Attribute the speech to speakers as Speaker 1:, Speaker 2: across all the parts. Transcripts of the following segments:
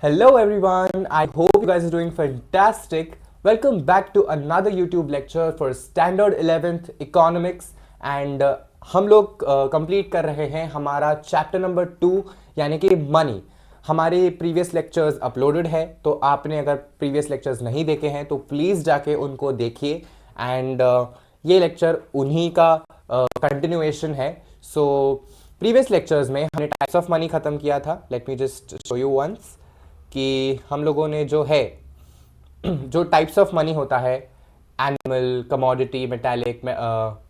Speaker 1: Hello everyone, I hope you guys are doing fantastic. Welcome back to another YouTube lecture for Standard 11th Economics and हम लोग complete कर रहे हैं हमारा chapter number 2 यानी कि मनी। हमारे प्रीवियस लेक्चर्स अपलोडेड है, तो आपने अगर प्रीवियस लेक्चर्स नहीं देखे हैं तो प्लीज़ जाके उनको देखिए एंड ये लेक्चर उन्हीं का कंटिन्यूएशन है। सो प्रीवियस लेक्चर्स में हमने टाइप्स ऑफ मनी ख़त्म किया था। Let me just show you once कि हम लोगों ने जो है जो टाइप्स ऑफ मनी होता है, animal, commodity, metallic,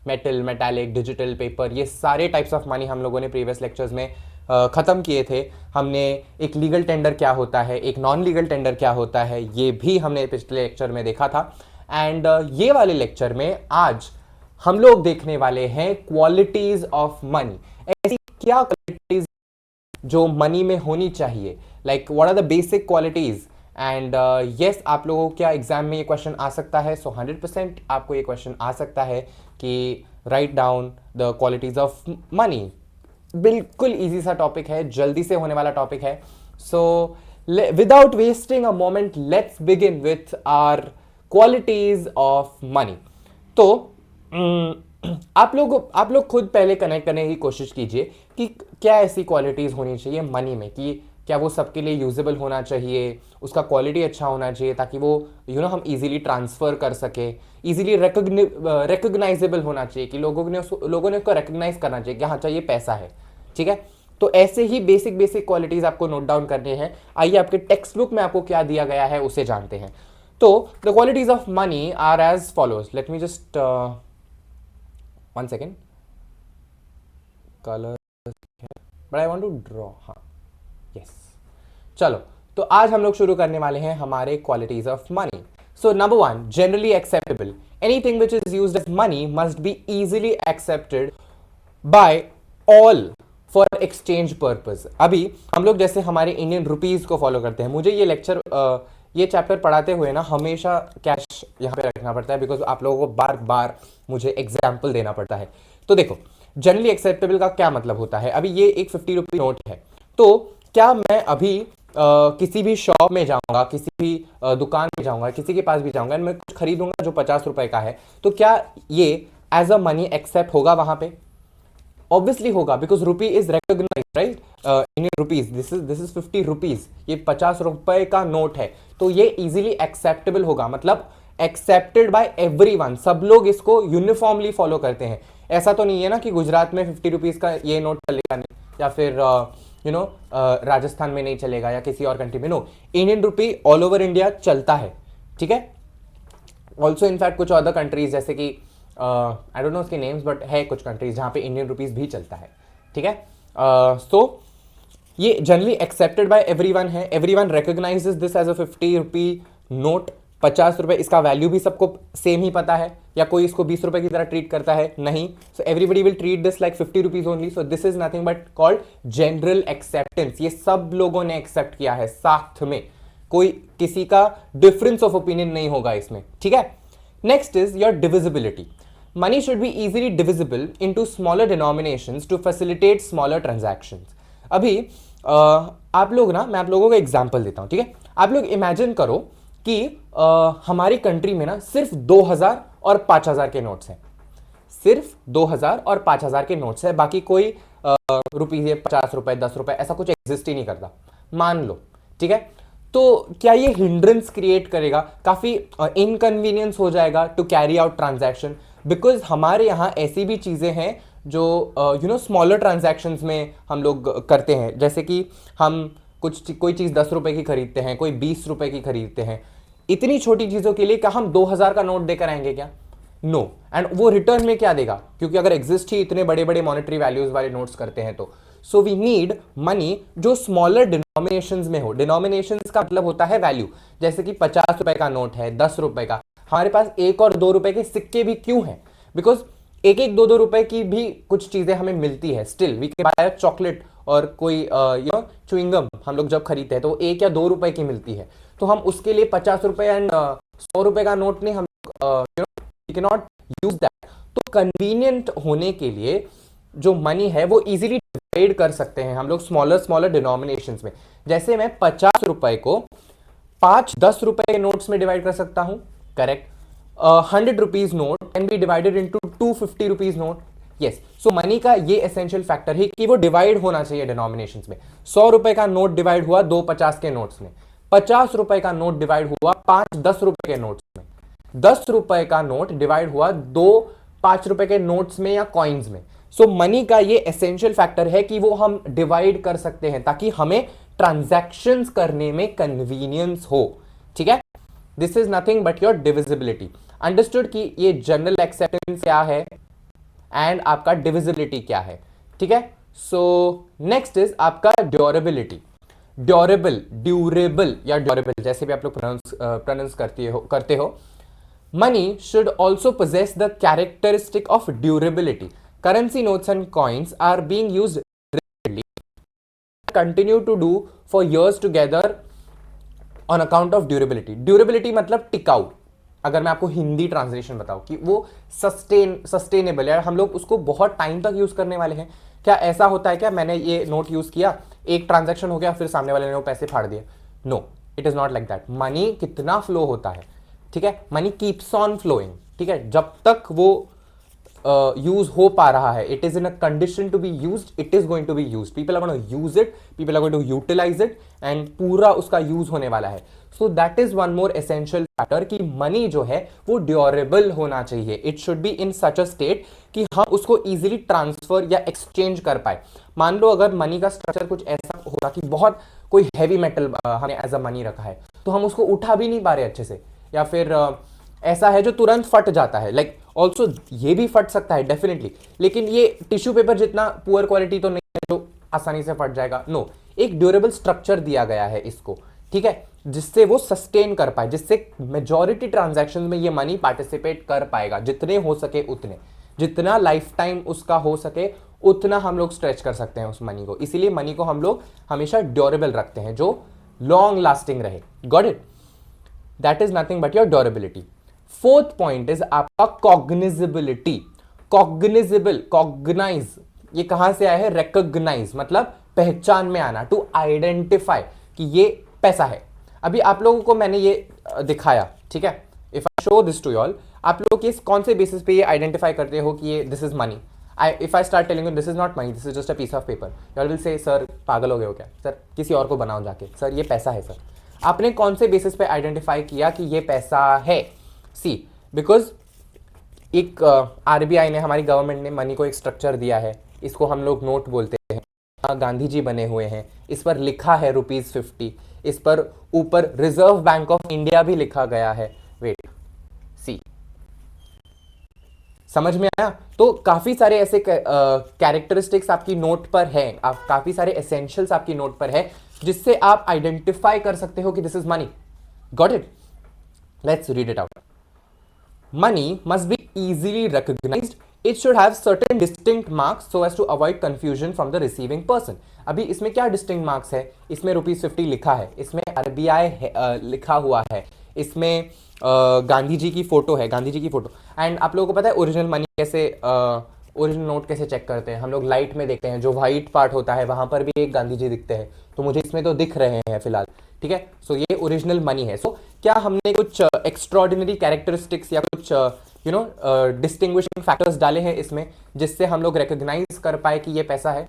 Speaker 1: metal, metallic, digital, paper, ये सारे टाइप्स ऑफ मनी हम लोगों ने प्रीवियस लेक्चर्स में ख़त्म किए थे। हमने एक लीगल टेंडर क्या होता है, एक नॉन लीगल टेंडर क्या होता है, ये भी हमने पिछले लेक्चर में देखा था। एंड ये वाले लेक्चर में आज हम लोग देखने वाले हैं क्वालिटीज़ ऑफ मनी। ऐसी क्या क्वालिटीज़ जो मनी में होनी चाहिए, like what are the basic qualities. And yes, आप लोगों को क्या एग्जाम में ये क्वेश्चन आ सकता है? सो 100% आपको ये क्वेश्चन आ सकता है कि write down the qualities of money. बिल्कुल इजी सा टॉपिक है, जल्दी से होने वाला टॉपिक है। So without wasting a moment let's begin with our qualities of money. तो आप लोग खुद पहले कनेक्ट करने की कोशिश कीजिए कि क्या ऐसी क्वालिटीज़ होनी चाहिए मनी में, कि क्या वो सबके लिए यूजेबल होना चाहिए, उसका क्वालिटी अच्छा होना चाहिए ताकि वो हम इजीली ट्रांसफ़र कर सके, इजीली रिकग्नाइजेबल होना चाहिए कि लोगों ने उसको रिकग्नाइज करना चाहिए कि हाँ चाहिए पैसा है। ठीक है, तो ऐसे ही बेसिक बेसिक क्वालिटीज़ आपको नोट डाउन करने हैं। आइए आपके टेक्स्ट बुक में आपको क्या दिया गया है उसे जानते हैं। तो the qualities of money are as follows. Let me just one second, colour but I want to draw. हाँ, यस, चलो। तो आज हम लोग शुरू करने वाले हैं हमारे qualities of money. So number 1, generally acceptable. Anything which is used as money must be easily accepted by all for exchange purpose. अभी हम लोग जैसे हमारे इंडियन रुपीज को फॉलो करते हैं। मुझे ये लेक्चर ये चैप्टर पढ़ाते हुए ना हमेशा कैश यहाँ पे रखना पड़ता है, बिकॉज आप लोगों को बार बार मुझे एग्जाम्पल देना पड़ता है। तो देखो, जनरली एक्सेप्टेबल का क्या मतलब होता है। अभी ये एक 50 रुपी नोट है, तो क्या मैं अभी किसी भी शॉप में जाऊंगा, किसी भी दुकान में जाऊंगा, किसी के पास भी जाऊंगा, मैं कुछ खरीदूंगा जो 50 रुपए का है, तो क्या ये एज अ मनी एक्सेप्ट होगा वहां पे? ऑब्वियसली होगा, because rupee is recognise, right, in rupees. This is 50 rupees, ये 50 रुपए का नोट है, तो ये इजीली एक्सेप्टेबल होगा, मतलब एक्सेप्टेड बाय एवरीवन। सब लोग इसको यूनिफॉर्मली फॉलो करते हैं। ऐसा तो नहीं है ना कि गुजरात में 50 रुपीज का ये नोट चलेगा नहीं, या फिर राजस्थान में नहीं चलेगा, या किसी और कंट्री में। No, Indian rupee all over India चलता है। ठीक है, ऑल्सो इनफैक्ट कुछ अदर कंट्रीज जैसे कि आई डोंट नो उसके नेम्स, बट है कुछ कंट्रीज जहाँ पे इंडियन रुपीज भी चलता है। ठीक है, सो ये जनरली एक्सेप्टेड बाय एवरीवन है। Everyone recognises this as a 50 rupee note. 50 रुपए, इसका वैल्यू भी सबको सेम ही पता है, या कोई इसको 20 रुपए की तरह ट्रीट करता है? नहीं। So everybody will treat this like 50 rupees only. So this is nothing but called general acceptance. ये सब लोगों ने एक्सेप्ट किया है साथ में, कोई किसी का डिफरेंस ऑफ ओपिनियन नहीं होगा इसमें। ठीक है, next is your divisibility. Money should be easily divisible into smaller denominations to facilitate smaller transactions. अभी आप लोग ना, मैं आप लोगों को एग्जाम्पल देता हूँ। ठीक है, आप लोग इमेजिन करो कि हमारी कंट्री में ना सिर्फ 2000 और 5000 के नोट्स हैं। सिर्फ 2000 और 5000 के नोट्स है, बाकी कोई रुपीज 50 रुपए 10 रुपए ऐसा कुछ एग्जिस्ट ही नहीं करता, मान लो। ठीक है, तो क्या ये हिंड्रेंस क्रिएट करेगा? काफी इनकन्वीनियंस हो जाएगा to carry out transaction, because हमारे यहाँ ऐसी भी चीज़ें हैं जो स्मॉलर ट्रांजैक्शंस में हम लोग करते हैं। जैसे कि हम कोई चीज़ 10 रुपए की खरीदते हैं, कोई 20 रुपए की खरीदते हैं। इतनी छोटी चीज़ों के लिए क्या हम 2000 का नोट देकर आएंगे क्या? नो। एंड वो रिटर्न में क्या देगा, क्योंकि अगर एग्जिस्ट ही इतने बड़े बड़े मॉनेटरी वैल्यूज वाले नोट्स करते हैं तो। सो वी नीड मनी जो स्मॉलर डिनोमिनेशंस में हो। डिनोमिनेशंस का मतलब होता है वैल्यू। जैसे कि 50 रुपए का नोट है, 10 रुपए का। हमारे पास 1 और 2 रुपए के सिक्के भी क्यों हैं? बिकॉज 1 2 रुपए की भी कुछ चीजें हमें मिलती है। Still we can buy chocolate और कोई च्युइंगम हम लोग जब खरीदते हैं तो 1 या 2 रुपए की मिलती है। तो हम उसके लिए 50 रुपए एंड 100 रुपए का नोट नहीं, हम कैन नॉट यूज दैट। तो कन्वीनियंट होने के लिए जो मनी है वो इजीली डिवाइड कर सकते हैं हम लोग स्मॉलर स्मॉलर डिनोमिनेशंस में। जैसे मैं 50 रुपए को 5 10 रुपए के नोट्स में डिवाइड कर सकता हूं, correct. 100 rupees note can be divided into 250 rupees note, yes. So money का ये एसेंशियल फैक्टर है कि वो डिवाइड होना चाहिए डिनोमिनेशंस में। 100 रुपए का नोट डिवाइड हुआ 2 50 के नोट्स में, 50 रुपए का नोट डिवाइड हुआ 5 10 रुपए के नोट्स में, 10 रुपए का नोट डिवाइड हुआ 2 5 रुपए के नोट्स में या कॉइन्स में। सो मनी का ये एसेंशियल फैक्टर है कि वो हम डिवाइड कर सकते हैं ताकि हमें ट्रांजैक्शंस करने में कन्वीनियंस हो, ठीक है। This is nothing but your divisibility. Understood कि ये जनरल एक्सेप्टेंस क्या है एंड आपका डिविजिबिलिटी क्या है, ठीक है। सो नेक्स्ट इज आपका ड्यूरेबिलिटी। ड्यूरेबल या ड्यूरेबल जैसे भी आप लोग प्रोनाउंस करते हो। Money should also possess the characteristic of durability. Currency notes and coins are being used continue to do for years together on account of durability. Durability मतलब टिकाऊ। अगर मैं आपको हिंदी ट्रांसलेशन बताऊं कि वो सस्टेनेबल है, हम लोग उसको बहुत टाइम तक यूज करने वाले हैं। क्या ऐसा होता है क्या मैंने ये नोट यूज किया, एक ट्रांजैक्शन हो गया, फिर सामने वाले ने वो पैसे फाड़ दिए? No, it is not like that. Money कितना फ्लो होता है, ठीक है। मनी कीप्स ऑन फ्लोइंग, ठीक है। जब तक वो यूज हो पा रहा है, it is in a condition to be used, it is going to be used. People are going to use it, people are going to utilise it and पूरा उसका यूज होने वाला है। So that is one more essential factor कि money जो है वो durable होना चाहिए। It should be in such a state कि हम उसको इजीली ट्रांसफर या एक्सचेंज कर पाए। मान लो अगर मनी का स्ट्रक्चर कुछ ऐसा होगा कि बहुत कोई हैवी मेटल हमने एज अ मनी रखा है, तो हम उसको उठा भी नहीं पा रहे अच्छे से, या फिर ऐसा है जो तुरंत फट जाता है, लाइक ऑल्सो ये भी फट सकता है डेफिनेटली, लेकिन ये टिश्यू पेपर जितना पुअर क्वालिटी तो नहीं है जो आसानी से फट जाएगा। नो, एक ड्यूरेबल स्ट्रक्चर दिया गया है इसको, ठीक है, जिससे वो सस्टेन कर पाए, जिससे मेजॉरिटी ट्रांजैक्शन में ये मनी पार्टिसिपेट कर पाएगा, जितने हो सके उतने, जितना लाइफ टाइम उसका हो सके उतना हम लोग स्ट्रेच कर सकते हैं उस मनी को। इसीलिए मनी को हम लोग हमेशा ड्यूरेबल रखते हैं, जो लॉन्ग लास्टिंग रहे। Got it? That is nothing but your durability. Fourth point is आपका कॉग्निजिबिलिटी। कॉग्निजिबल, कॉग्नाइज, ये कहां से आया है? रिकॉग्नाइज मतलब पहचान में आना, टू आइडेंटिफाई कि ये पैसा है। अभी आप लोगों को मैंने ये दिखाया, ठीक है। If I show this to you all, आप लोग किस कौन से बेसिस पे ये आइडेंटिफाई करते हो कि ये this is money? If I start telling you this is not money, this is just a piece of paper, you all will say sir पागल हो गए हो क्या सर, किसी और को बनाओ जाके, सर ये पैसा है सर। आपने कौन से बेसिस पे आइडेंटिफाई किया कि ये पैसा है? सी, बिकॉज एक आरबीआई ने, हमारी गवर्नमेंट ने मनी को एक स्ट्रक्चर दिया है, इसको हम लोग नोट बोलते हैं। गांधी जी बने हुए हैं, इस पर लिखा है ₹50, इस पर ऊपर रिजर्व बैंक ऑफ इंडिया भी लिखा गया है। वेट, सी, समझ में आया? तो काफी सारे ऐसे कैरेक्टरिस्टिक्स आपकी नोट पर है, आप काफी सारे एसेंशियल्स आपकी नोट पर है, जिससे आप आइडेंटिफाई कर सकते हो कि this is money. Got it? Let's read it out. Money must be easily recognized. It should have certain distinct marks so as to avoid confusion from the receiving person. अभी इसमें क्या distinct marks है? इसमें ₹50 लिखा है, इसमें RBI लिखा हुआ है, इसमें गांधी जी की फोटो है, गांधी जी की फोटो। एंड आप लोगों को पता है ओरिजिनल मनी कैसे, ओरिजिनल नोट कैसे चेक करते हैं? हम लोग लाइट में देखते हैं, जो व्हाइट पार्ट होता है वहां पर भी एक गांधी जी दिखते हैं, तो मुझे इसमें तो दिख रहे हैं फिलहाल, ठीक है। सो ये ओरिजिनल मनी है। सो क्या हमने कुछ एक्स्ट्रॉर्डिनरी कैरेक्टरिस्टिक्स या कुछ डिस्टिंग्विशिंग फैक्टर्स डाले हैं इसमें, जिससे हम लोग रिकॉग्नाइज कर पाए कि ये पैसा है?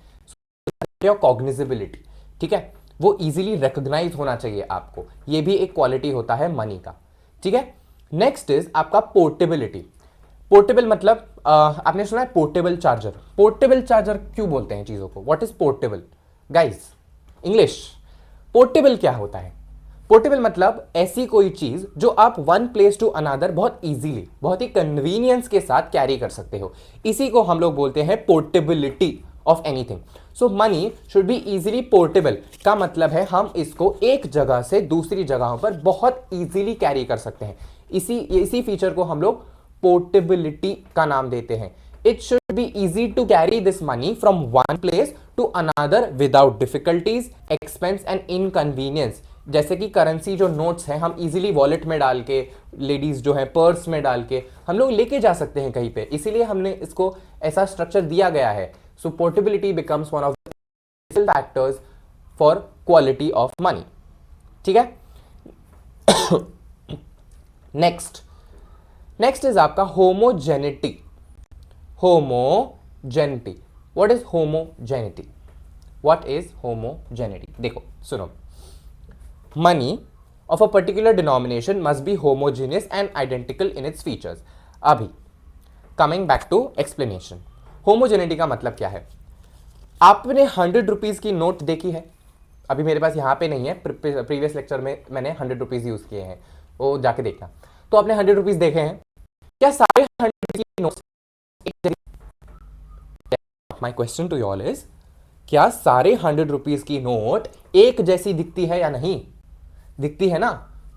Speaker 1: कॉग्निजिबिलिटी, ठीक है, वो इजीली रिकॉग्नाइज होना चाहिए आपको, ये भी एक क्वालिटी होता है मनी का, ठीक है। नेक्स्ट इज आपका पोर्टेबिलिटी। पोर्टेबल मतलब आपने सुना है पोर्टेबल चार्जर। पोर्टेबल चार्जर क्यों बोलते हैं चीजों को? What is portable guys? English. Portable क्या होता है? पोर्टेबल मतलब ऐसी कोई चीज जो आप वन प्लेस टू अनदर बहुत इजीली, बहुत ही कन्वीनियंस के साथ कैरी कर सकते हो, इसी को हम लोग बोलते हैं portability of anything. So money should be easily portable का मतलब है हम इसको एक जगह से दूसरी जगहों पर बहुत इजीली कैरी कर सकते हैं। इसी फीचर को हम लोग पोर्टेबिलिटी का नाम देते हैं। It should be easy to carry this money from one place to another without difficulties, expense and inconvenience। जैसे कि करेंसी जो नोट्स हैं हम इजीली वॉलेट में डाल के, लेडीज जो है पर्स में डाल के हम लोग लेके जा सकते हैं कहीं पे, इसीलिए हमने इसको ऐसा स्ट्रक्चर दिया गया है। So portability becomes one of the factors for quality of money. ठीक है. नेक्स्ट इज आपका homogeneity. Homogeneity. What is homogeneity? What is homogeneity? देखो सुनो, money of a particular denomination must be homogeneous and identical in its features. अभी coming back to explanation, homogeneity का मतलब क्या है? आपने 100 रुपीज की नोट देखी है? अभी मेरे पास यहाँ पे नहीं है, प्रीवियस लेक्चर में मैंने 100 रुपीज यूज किए हैं, वो जाके देखना. तो आपने 100 रुपीज देखे हैं क्या? सारे 100 की note? My question to you all is, क्या सारे 100 रुपीज की नोट एक जैसी दिखती है या नहीं? दिखती है ना.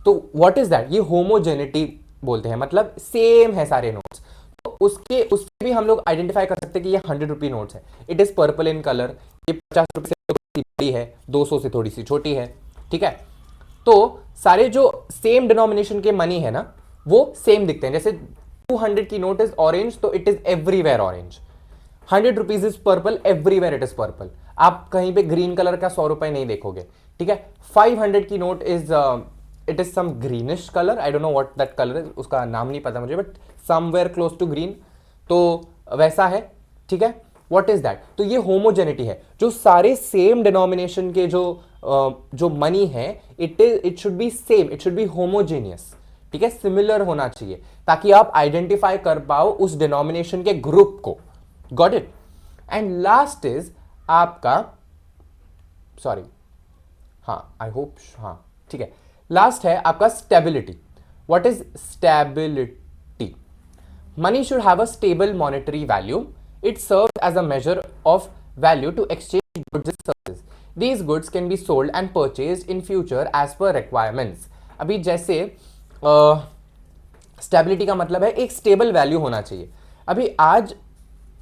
Speaker 1: तो व्हाट इज दैट? ये होमोजेनिटी बोलते हैं, मतलब सेम है सारे नोट्स. तो उससे भी हम लोग आइडेंटिफाई कर सकते हैं कि ये 100 रुपी नोट्स है. It is purple in colour. ये 50 रुपए से थोड़ी बड़ी है, 200 से थोड़ी सी छोटी है. ठीक है. तो सारे जो सेम डिनोमिनेशन के मनी है ना, वो सेम दिखते हैं. जैसे 200 की नोट इज ऑरेंज, तो it is everywhere orange. 100 rupees is purple, everywhere it is purple. आप कहीं पे ग्रीन कलर का 100 रुपए नहीं देखोगे. ठीक है. 500 की note is it is some greenish colour. I don't know what that colour is, उसका नाम नहीं पता मुझे, but somewhere close to green. तो वैसा है. ठीक है. What is that? तो ये होमोजेनिटी है. जो सारे सेम डिनोमिनेशन के जो मनी है, it should B same, it should B homogeneous. ठीक है. सिमिलर होना चाहिए ताकि आप आइडेंटिफाई कर पाओ उस डिनोमिनेशन के ग्रुप को. Got it? And last is आपका, सॉरी, हाँ, आई होप, हाँ, ठीक है. लास्ट है आपका stability. What is stability? Money should have a stable monetary value. It serves as a measure of value to exchange goods and services. These goods can be sold and purchased in future as per requirements. अभी जैसे stability का मतलब है एक stable value होना चाहिए. अभी आज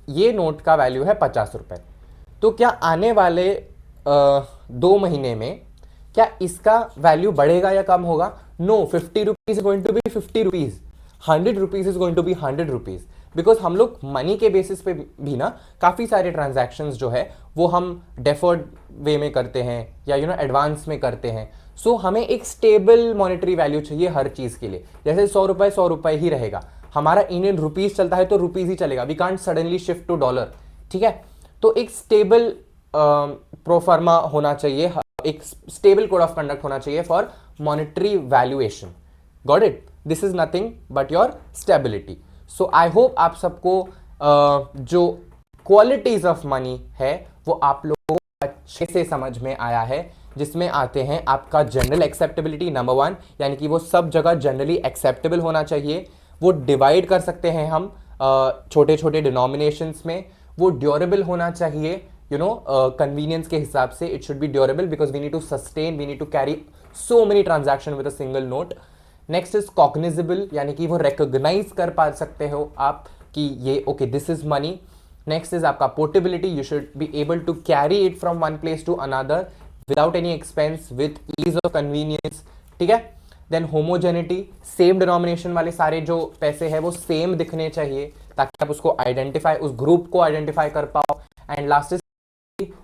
Speaker 1: ये नोट का वैल्यू है 50 रुपए. तो क्या आने वाले 2 महीने में क्या इसका वैल्यू बढ़ेगा या कम होगा? No. 50 rupees is going to be 50 rupees. 100 rupees is going to be 100 rupees. Because हम लोग मनी के बेसिस पे भी ना काफी सारे ट्रांजैक्शंस जो है वो हम डेफर्ड वे में करते हैं या एडवांस में करते हैं. सो हमें एक स्टेबल मॉनेटरी वैल्यू चाहिए हर चीज के लिए. जैसे 100 रुपए ही रहेगा. हमारा इंडियन रुपीज चलता है तो रुपीज ही चलेगा. We can't suddenly shift to dollar. ठीक है. तो एक स्टेबल प्रोफार्मा होना चाहिए, एक स्टेबल कोड ऑफ कंडक्ट होना चाहिए for monetary valuation. Got it? This is nothing but your stability. So I hope आप सबको जो क्वालिटीज ऑफ मनी है वो आप लोगों को अच्छे से समझ में आया है, जिसमें आते हैं आपका जनरल एक्सेप्टेबिलिटी नंबर 1, यानी कि वो सब जगह जनरली एक्सेप्टेबल होना चाहिए. वो डिवाइड कर सकते हैं हम छोटे छोटे डिनोमिनेशंस में. वो ड्यूरेबल होना चाहिए, कन्वीनियंस के हिसाब से. It should be durable because we need to sustain, we need to carry so many transaction with a single note. Next is cognizable, यानी कि वो रिकॉग्नाइज कर पा सकते हो आप कि ये okay this is money. Next is आपका portability. You should be able to carry it from one place to another without any expense, with ease of convenience. ठीक है. देन होमोजेनिटी, सेम डिनोमिनेशन वाले सारे जो पैसे हैं वो सेम दिखने चाहिए ताकि आप उसको आइडेंटिफाई, उस ग्रुप को आइडेंटिफाई कर पाओ. And last is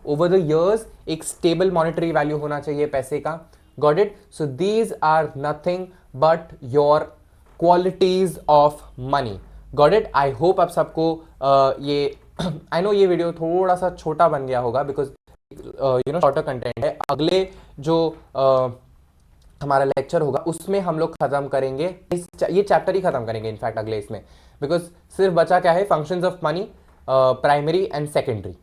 Speaker 1: over the years एक स्टेबल मॉनेटरी वैल्यू होना चाहिए पैसे का. Got it? So these are nothing but your qualities of money. Got it? I hope आप सबको ये आई नो ये वीडियो थोड़ा सा छोटा बन गया होगा बिकॉज शॉर्टर कंटेंट है. अगले जो हमारा लेक्चर होगा उसमें हम लोग खत्म करेंगे ये चैप्टर ही खत्म करेंगे इनफैक्ट अगले इसमें. बिकॉज सिर्फ बचा क्या है, functions of money, primary and secondary,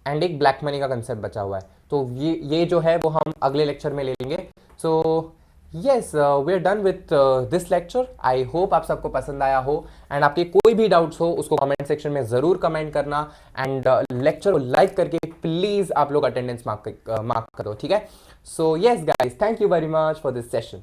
Speaker 1: and एक ब्लैक मनी का कंसेप्ट बचा हुआ है. तो ये जो है वो हम अगले लेक्चर में ले लेंगे. So yes, we are done with this lecture. I hope आप सबको पसंद आया हो. एंड आपके कोई भी डाउट्स हो उसको कमेंट सेक्शन में जरूर कमेंट करना. एंड लेक्चर को लाइक करके प्लीज आप लोग अटेंडेंस मार्क करो. ठीक है. So yes guys, thank you very much for this session.